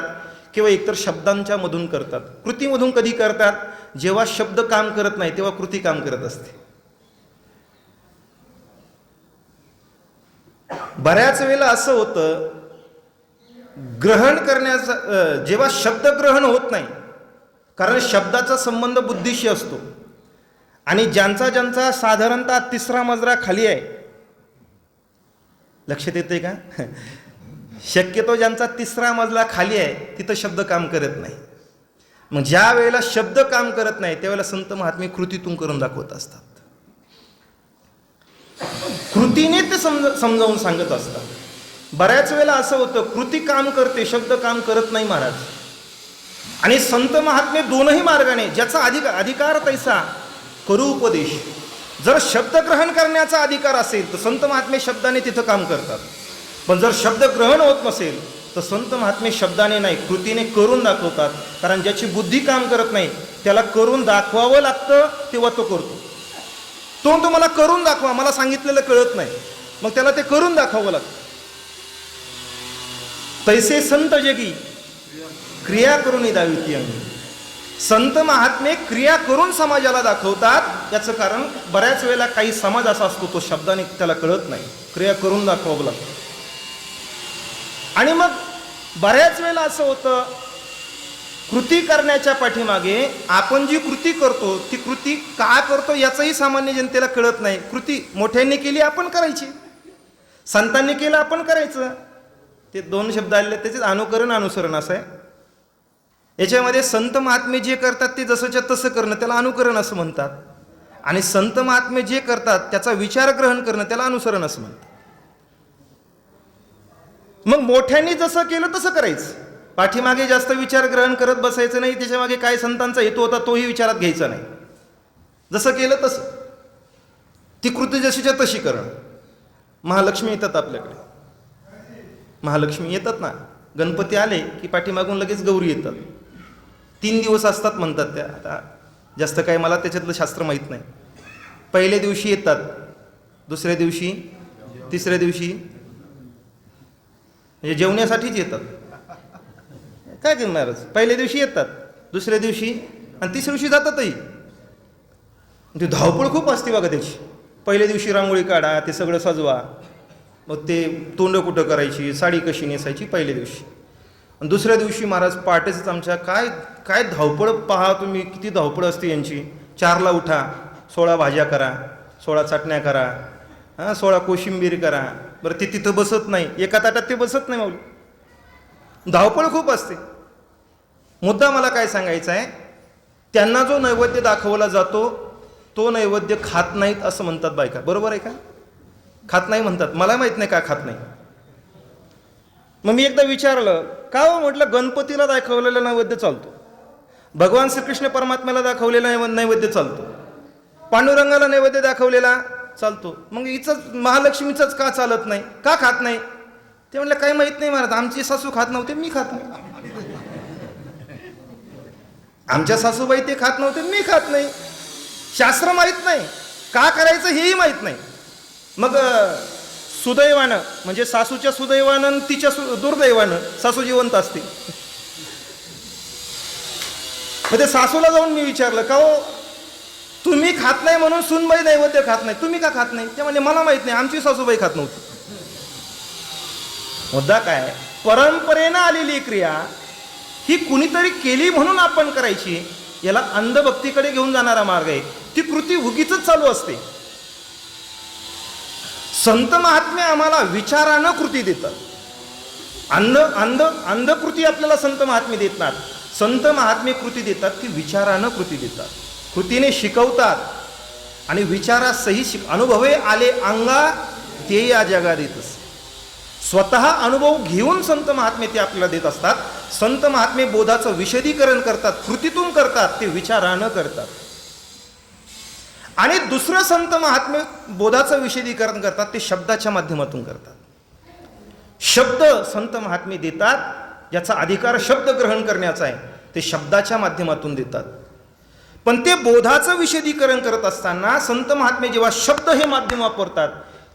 किंवा एकतर शब्दांच्या मधून करतात. कृतीमधून कधी करतात? जेव्हा शब्द काम करत नाही तेव्हा कृती काम करत असते. बऱ्याच वेळेला असं होतं, ग्रहण करण्याचा जेव्हा शब्द ग्रहण होत नाही, कारण शब्दाचा संबंध बुद्धीशी असतो आणि ज्यांचा साधारणतः 3रा मजला खाली आहे, लक्षात येते का? शक्यतो ज्यांचा 3रा मजला खाली आहे तिथं शब्द काम करत नाही. मग ज्या वेळेला शब्द काम करत नाही त्यावेळेला संत महात्मे कृतीतून करून दाखवत असतात. कृतीने ते समजावून सांगत असतात. बऱ्याच वेळेला असं होतं, कृती काम करते, शब्द काम करत नाही महाराज. आणि संत महात्मे दोनही मार्गाने, ज्याचा अधिकार तैसा करू उपदेश. जर शब्द ग्रहण करण्याचा अधिकार असेल तर संत महात्मे शब्दाने तिथं काम करतात. पण जर शब्द ग्रहण होत नसेल तर संत महात्मे शब्दाने नाही, कृतीने करून दाखवतात. कारण ज्याची बुद्धी काम करत नाही त्याला करून दाखवावं लागतं, तेव्हा तो करतो. तो मला करून दाखवा, मला सांगितलेलं कळत नाही, मग त्याला ते करून दाखवावं लागतं. तैसे संत जगी क्रिया करून दाविती अंगी. संत महात्मे क्रिया करून समाजाला दाखवतात. याचं कारण बऱ्याच वेळेला काही समाज असा असतो तो शब्दाने त्याला कळत नाही, क्रिया करून दाखवावं लागतं. आणि मग बऱ्याच वेळेला असं होतं, कृती करण्याच्या पाठीमागे आपण जी कृती करतो ती कृती का करतो याचंही सामान्य जनतेला कळत नाही. कृती मोठ्यांनी केली आपण करायची, संतांनी केलं आपण करायचं. ते 2 शब्द आलेले, त्याचे अनुकरण अनुसरण असं आहे. याच्यामध्ये संत महात्मे जे करतात ते जसंच्या तसं करणं त्याला अनुकरण असं म्हणतात, आणि संत महात्मे जे करतात त्याचा विचार ग्रहण करणं त्याला अनुसरण असं म्हणतात. मग मोठ्यांनी जसं केलं तसं करायचं, पाठीमागे जास्त विचार ग्रहण करत बसायचं नाही. त्याच्यामागे काय संतांचा हेतू होता तोही विचारात घ्यायचा नाही. जसं केलं तसं, ती कृती जशीच्या तशी करणं. महालक्ष्मी येतात आपल्याकडे, महालक्ष्मी येतात ना. गणपती आले की पाठीमागून लगेच गौरी येतात. 3 दिवस असतात म्हणतात त्या. आता जास्त काही मला त्याच्यातलं शास्त्र माहीत नाही. पहिल्या दिवशी येतात, दुसऱ्या दिवशी, तिसऱ्या दिवशी म्हणजे जेवण्यासाठीच येतात. काय करणारच, पहिल्या दिवशी येतात, दुसऱ्या दिवशी आणि तिसऱ्या दिवशी जातातही. ती धावपळ खूप असते बघा त्याची. पहिल्या दिवशी रांगोळी काढा, ते सगळं सजवा, मग ते तोंड कुठं करायची, साडी कशी नेसायची पहिल्या दिवशी. आणि दुसऱ्या दिवशी महाराज पहाटेच आमच्या काय काय धावपळ पहा तुम्ही, किती धावपळ असते यांची. 4ला उठा, 16 भाज्या करा, 16 चटण्या करा, 16 कोशिंबीर करा. बरं ते तिथं बसत नाही, एका ताटात ते बसत नाही माऊली. धावपळ खूप असते. मुद्दा मला काय सांगायचा आहे, त्यांना जो नैवेद्य दाखवला जातो तो नैवेद्य खात नाहीत असं म्हणतात बायका. बरोबर आहे का? खात नाही म्हणतात. मला माहीत नाही का खात नाही. मग मी एकदा विचारलं का हो, म्हटलं गणपतीला दाखवलेला नैवेद्य चालतो, भगवान श्रीकृष्ण परमात्म्याला दाखवलेला नैवेद्य चालतो, पांडुरंगाला नैवेद्य दाखवलेला चालतो, मग हिचंच महालक्ष्मीचंच का चालत नाही, का खात नाही? ते म्हटलं काही माहीत नाही महाराज, आमची सासू खात नव्हते, मी खात नाही. आमच्या सासूबाई ते खात नव्हते, मी खात नाही. शास्त्र माहीत नाही, का करायचं हेही माहीत नाही. मग सुदैवानं म्हणजे सासूच्या सुदैवानं, तिच्या दुर्दैवानं सासू जिवंत असते. मग ते सासूला जाऊन मी विचारलं का हो, तुम्ही खात नाही म्हणून सुनबाई नैवेद्य खात नाही, तुम्ही का खात नाही? ते म्हणजे मला माहित नाही, आमची सासूबाई खात नव्हती. मुद्दा काय, परंपरेनं आलेली क्रिया ही कुणीतरी केली म्हणून आपण करायची, याला अंधभक्तीकडे घेऊन जाणारा मार्ग आहे. ती कृती उगीच चालू असते. संत महात्मे आम्हाला विचारानं कृती देतात. अंधकृती आपल्याला संत महात्मे देत नाहीत. संत महात्मे कृती देतात ती विचारानं कृती देतात, कृतीने शिकवतात आणि विचारासही अनुभवे आले अंगा ते या जगा देतस. स्वतः अनुभव घेऊन संत महात्मे ते आपल्याला देत असतात. संत महात्मे बोधाचं विशदीकरण करतात, कृतीतून करतात, ते विचारानं करतात. आणि दुसरं संत महात्मे बोधाचं विशदीकरण करतात, ते शब्दाच्या माध्यमातून करतात. शब्द संत महात्मे देतात, ज्याचा अधिकार शब्द ग्रहण करण्याचा आहे, ते शब्दाच्या माध्यमातून देतात. पण ते बोधाचं विशदीकरण करत असताना संत महात्मे जेव्हा शब्द हे माध्यम वापरतात,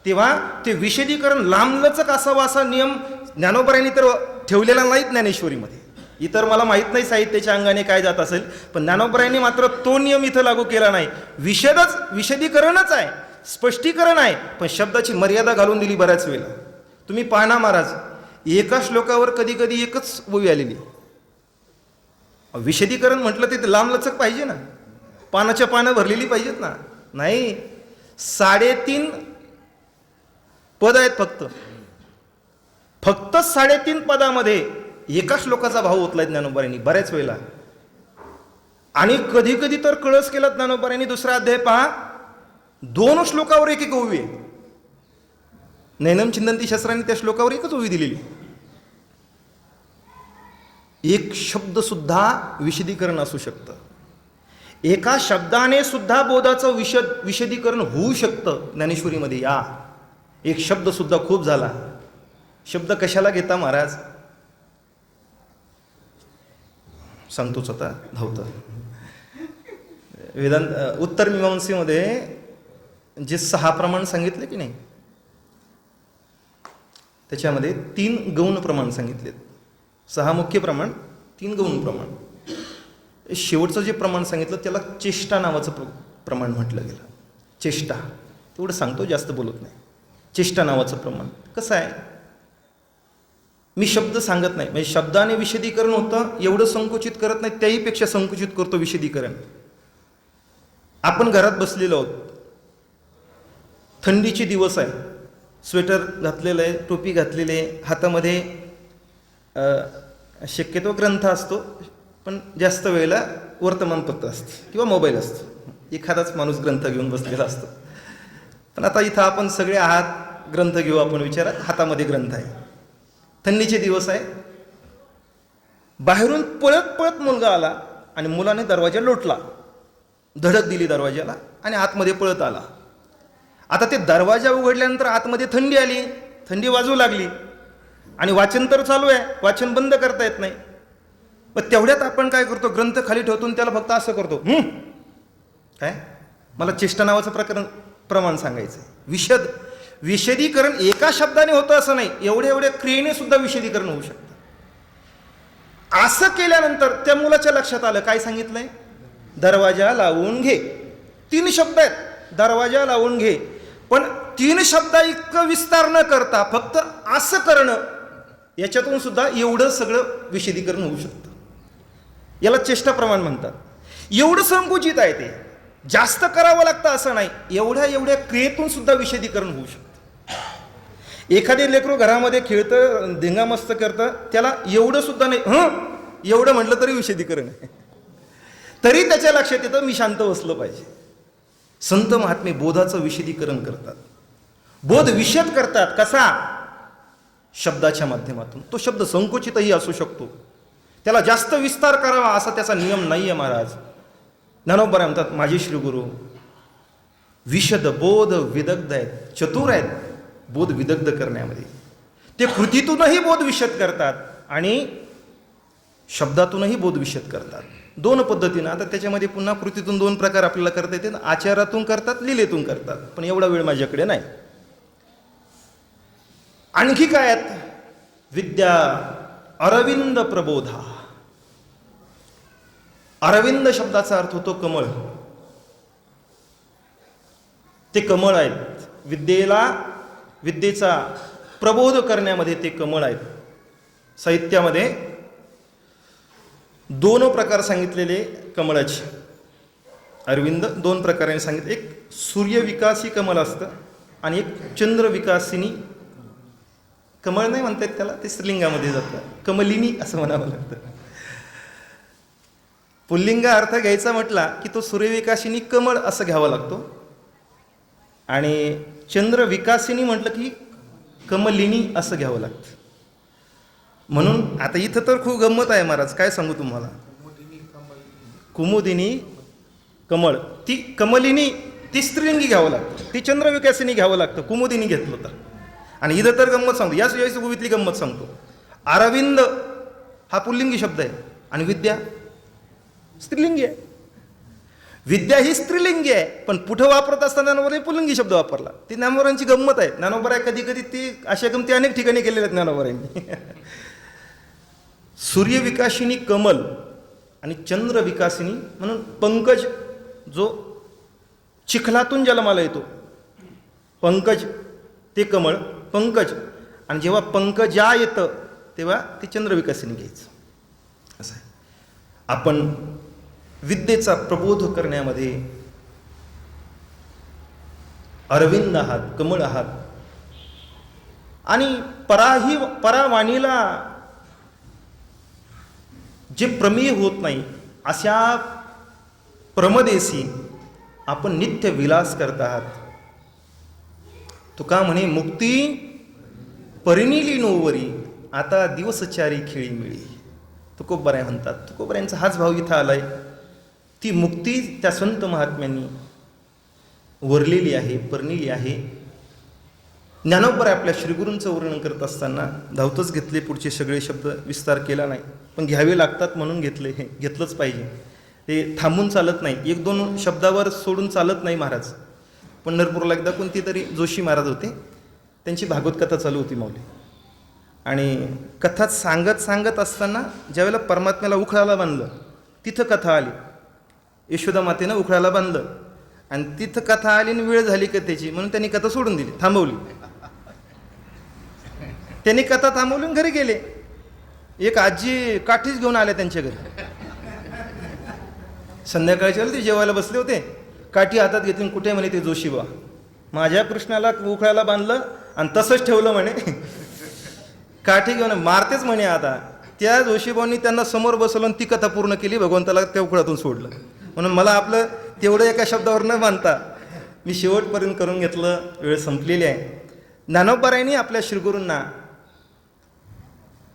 तेव्हा ते विशदीकरण लांबलचक असावं असा नियम ज्ञानोबरांनी तर ठेवलेला नाही ज्ञानेश्वरीमध्ये. इतर मला माहीत नाही साहित्याच्या अंगाने काय जात असेल, पण ज्ञानोबरांनी मात्र तो नियम इथं लागू केला नाही. विशदीकरणच आहे, स्पष्टीकरण आहे, पण शब्दाची मर्यादा घालून दिली बऱ्याच वेळेला. तुम्ही पाहना महाराज, एका श्लोकावर कधी कधी एकच ओवी आलेली. विशदीकरण म्हटलं ते लांबलचक पाहिजे ना, पानाच्या पानं भरलेली पाहिजेत ना. नाही, 3.5 पद आहेत फक्त 3.5 पदामध्ये एका श्लोकाचा भाव ओतलाय ज्ञानोबारांनी बऱ्याच वेळेला. आणि कधी कधी तर कळस केला ज्ञानोबारांनी. दुसरा अध्याय पहा, 2 श्लोकावर एक ओवी आहे. नैनम चिंतंती शास्त्राने त्या श्लोकावर एकच ओवी दिलेली. एक शब्द सुद्धा विशदीकरण असू शकतं. एका शब्दाने सुद्धा बोधाचं विशदीकरण होऊ शकतं. ज्ञानेश्वरीमध्ये या एक शब्द सुद्धा खूप झाला. शब्द कशाला घेता महाराज? सांगतोच आता, धावतं. वेदांत उत्तर मीमांसेमध्ये जे 6 प्रमाण सांगितले की नाही, त्याच्यामध्ये 3 गौण प्रमाण सांगितलेत. 6 मुख्य प्रमाण, 3 गौण प्रमाण. शेवटचं जे प्रमाण सांगितलं त्याला चेष्टा नावाचं प्रमाण म्हटलं गेलं. चेष्टा तेवढं सांगतो, जास्त बोलत नाही. चेष्टा नावाचं प्रमाण कसं आहे, मी शब्द सांगत नाही, म्हणजे शब्दाने विशदीकरण होतं एवढं संकुचित करत नाही, त्याहीपेक्षा संकुचित करतो विशदीकरण. आपण घरात बसलेलो आहोत, थंडीचे दिवस आहे, स्वेटर घातलेलं आहे, टोपी घातलेली आहे, हातामध्ये शक्यतो ग्रंथ असतो, पण जास्त वेळेला वर्तमानपत्र असते किंवा मोबाईल असतो. एखादाच माणूस ग्रंथ घेऊन बसलेला असतो. पण आता इथं आपण सगळे आहात, ग्रंथ घेऊ आपण विचारात, हातामध्ये ग्रंथ आहे, थंडीचे दिवस आहे. बाहेरून पळत पळत मुलगा आला आणि मुलाने दरवाजा लोटला, धडक दिली दरवाजाला आणि आतमध्ये पळत आला. आता ते दरवाजा उघडल्यानंतर आतमध्ये थंडी आली, थंडी वाजू लागली आणि वाचन तर चालू आहे, वाचन बंद करता येत नाही. पण तेवढ्यात आपण काय करतो, ग्रंथ खाली ठेवतो त्याला फक्त असं करतो, काय मला चेष्टा नावाचं प्रमाण सांगायचं. विशदीकरण एका शब्दाने होतं असं नाही, एवढ्या क्रियेने सुद्धा विशदीकरण होऊ शकतं. असं केल्यानंतर त्या मुलाच्या लक्षात आलं, काय सांगितलंय, दरवाजा लावून घे. 3 शब्द आहेत, दरवाजा लावून घे. पण 3 शब्द इतकं विस्तार न करता फक्त असं करणं, याच्यातून सुद्धा एवढं सगळं विशदीकरण होऊ शकतं. याला चेष्टा प्रमाण म्हणतात. एवढं संकुचित आहे ते, जास्त करावं लागतं असं नाही, एवढ्या क्रियेतून सुद्धा विशदीकरण होऊ शकतं. एखादे लेकरू घरामध्ये खेळतं, धिंगा मस्त करतं, त्याला एवढं सुद्धा नाही, एवढं म्हटलं तरी विशदीकरण आहे, तरी त्याच्या लक्षात येतं मी शांत बसलं पाहिजे. संत महात्मे बोधाचं विशदीकरण करतात, बोध विशद करतात. कसा? शब्दाच्या माध्यमातून. तो शब्द संकुचितही असू शकतो, त्याला जास्त विस्तार करावा असा त्याचा नियम नाही आहे. महाराज ज्ञानोबा म्हणतात, माझे श्रीगुरु विशद बोध विदग्ध आहेत, चतुर आहेत बोध विदग्ध करण्यामध्ये. ते कृतीतूनही बोध विशद करतात आणि शब्दातूनही बोध विशद करतात. 2 पद्धतीनं. आता त्याच्यामध्ये पुन्हा कृतीतून 2 प्रकार आपल्याला करता येते, आचारातून करतात, लीलेतून करतात, पण एवढा वेळ माझ्याकडे नाही. आणखी काय आहेत? विद्या अरविंद प्रबोधा. अरविंद शब्दाचा अर्थ होतो कमळ. ते कमळ आहेत. विद्येचा प्रबोध करण्यामध्ये ते कमळ आहेत. साहित्यामध्ये 2 प्रकार सांगितलेले कमळाचे. अरविंद 2 प्रकाराने सांगितले. एक सूर्यविकासी कमळ असतं आणि एक चंद्रविकासिनी कमळ नाही म्हणतात त्याला, ते स्त्रीलिंगामध्ये जातं, कमलिनी असं म्हणावं लागतं. पुल्लिंग अर्थ घ्यायचा म्हटला की तो सूर्यविकासिनी कमळ असं घ्यावा लागतो, आणि चंद्रविकासिनी म्हटलं की कमलिनी असं घ्यावं लागतं. म्हणून आता इथं तर खूप गंमत आहे महाराज, काय सांगू तुम्हाला. कुमुदिनी कमळ, ती कमलिनी ती स्त्रीलिंगी घ्यावं लागतं, ती चंद्रविकासिनी घ्यावं लागतं, कुमुदिनी घेतलं तर. आणि इथं तर गंमत सांगतो, याच गोबीतली गंमत सांगतो. अरविंद हा पुल्लिंगी शब्द आहे आणि विद्या स्त्रीलिंगी आहे. विद्या ही स्त्रीलिंगी आहे, पण पुढं वापरत असताना ज्ञानोबाने पुल्लिंगी शब्द वापरला. ती ज्ञानोबांची गंमत आहे. ज्ञानोबा कधी ती अशा गमती अनेक ठिकाणी केलेल्या आहेत ज्ञानोबांनी. सूर्यविकासिनी कमल आणि चंद्रविकासिनी म्हणून पंकज, जो चिखलातून जन्माला येतो, पंकज ते कमळ पंकज. आणि जेव्हा पंकजा येतं तेव्हा ती चंद्रविकासिनी घ्यायचं. असं आहे. आपण विद्येचा प्रबोध करण्यामध्ये अरविंद आहात, कमळ आहात. आणि परावाणीला जे प्रमेय होत नाही अशा प्रमदेशी आपण नित्य विलास करत आहात. तुका म्हणे मुक्ती परिनिली नोवरी, आता दिवसचारी खेळी मिळी. तुकोबराय म्हणतात. तुकोबरायांचा हाच भाव इथं आलाय. ती मुक्ती त्या संत महात्म्यांनी वरलेली आहे, परिनिली आहे. ज्ञानोबराय आपल्या श्रीगुरूंचं वर्णन करत असताना धावतच घेतले, पुढचे सगळे शब्द विस्तार केला नाही, पण घ्यावे लागतात म्हणून घेतले. हे घेतलंच पाहिजे, ते थांबून चालत नाही. 1-2 शब्दावर सोडून चालत नाही महाराज. पंढरपूरला एकदा कोणती तरी जोशी महाराज होते, त्यांची भागवत कथा चालू होती माऊली. आणि कथा सांगत असताना ज्यावेळेला परमात्म्याला उखळाला बांधलं, तिथं कथा आली. यशोदा मातेनं उखळाला बांधलं आणि तिथं कथा आली आणि वेळ झाली कथेची, म्हणून त्यांनी कथा सोडून दिली, थांबवली. त्यांनी कथा थांबवली, घरी गेले. एक आजी काठीच घेऊन आल्या त्यांच्या घरी. संध्याकाळच्या ते जेवायला बसले होते, काठी हातात घेतली. कुठे म्हणे ते जोशीबा, माझ्या कृष्णाला उखळाला बांधलं आणि तसंच ठेवलं म्हणे, काठी घेऊन मारतेच म्हणे. आता त्या जोशीबांनी त्यांना समोर बसवलं आणि ती कथा पूर्ण केली, भगवंताला त्या उखळातून सोडलं. म्हणून मला आपलं तेवढं एका शब्दावर न बांधता मी शेवटपर्यंत करून घेतलं. वेळ संपलेली आहे. ज्ञानोबरायांनी आपल्या श्रीगुरूंना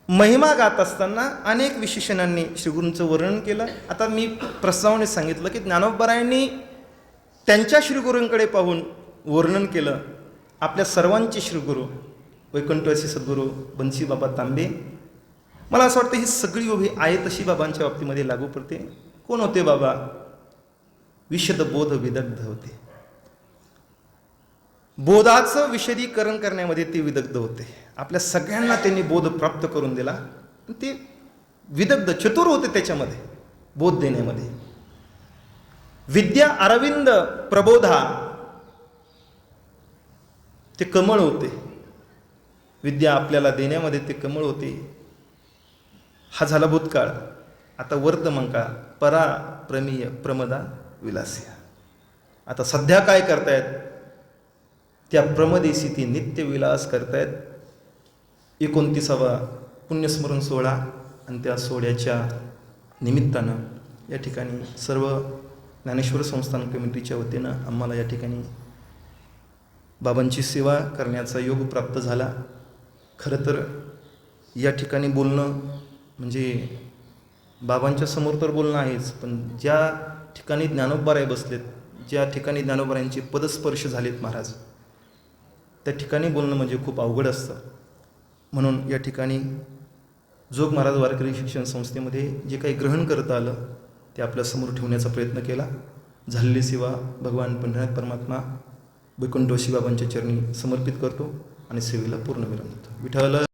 महिमा गात असताना अनेक विशेषणांनी श्रीगुरूंचं वर्णन केलं. आता मी प्रस्तावनेत सांगितलं की ज्ञानोबरायांनी त्यांच्या श्रीगुरूंकडे पाहून वर्णन केलं आपल्या सर्वांचे श्रीगुरू वैकुंठवासी सद्गुरू बंसी बाबा तांबे. मला असं वाटतं ही सगळी उभी आहे तशी बाबांच्या बाबतीमध्ये लागू पडते. कोण होते बाबा? विशद बोध विदग्ध होते. बोधाचं विशदीकरण करण्यामध्ये ते विदग्ध होते. आपल्या सगळ्यांना त्यांनी बोध प्राप्त करून दिला. ते विदग्ध चतुर होते त्याच्यामध्ये बोध देण्यामध्ये. विद्या अरविंद प्रबोधा ते कमळ होते. विद्या आपल्याला देण्यामध्ये ते कमळ होते. हा झाला भूतकाळ. आता वर्तमान काळ. परा प्रमेय प्रमदा विलासिया. आता सध्या काय करतायत? त्या प्रमदेशी ती नित्य विलास करतायत. 29वा पुण्यस्मरण सोहळा आणि त्या सोहळ्याच्या निमित्तानं या ठिकाणी सर्व ज्ञानेश्वर संस्थान कमिटीच्या वतीनं आम्हाला या ठिकाणी बाबांची सेवा करण्याचा योग प्राप्त झाला. खरं तर या ठिकाणी बोलणं म्हणजे बाबांच्या समोर तर बोलणं आहेच, पण ज्या ठिकाणी ज्ञानोबाराय बसलेत, ज्या ठिकाणी ज्ञानोबारायांचे पदस्पर्श झालेत महाराज, त्या ठिकाणी बोलणं म्हणजे खूप अवघड असतं. म्हणून या ठिकाणी जोग महाराज वारकरी शिक्षण संस्थेमध्ये जे काही ग्रहण करता आलं ते आपल्यासमोर ठेवण्याचा प्रयत्न केला. झालेली सेवा भगवान पंढरनाथ परमात्मा वैकुंठवासी बाबांच्या चरणी समर्पित करतो आणि सेवेला पूर्ण विराम देतो. विठ्ठल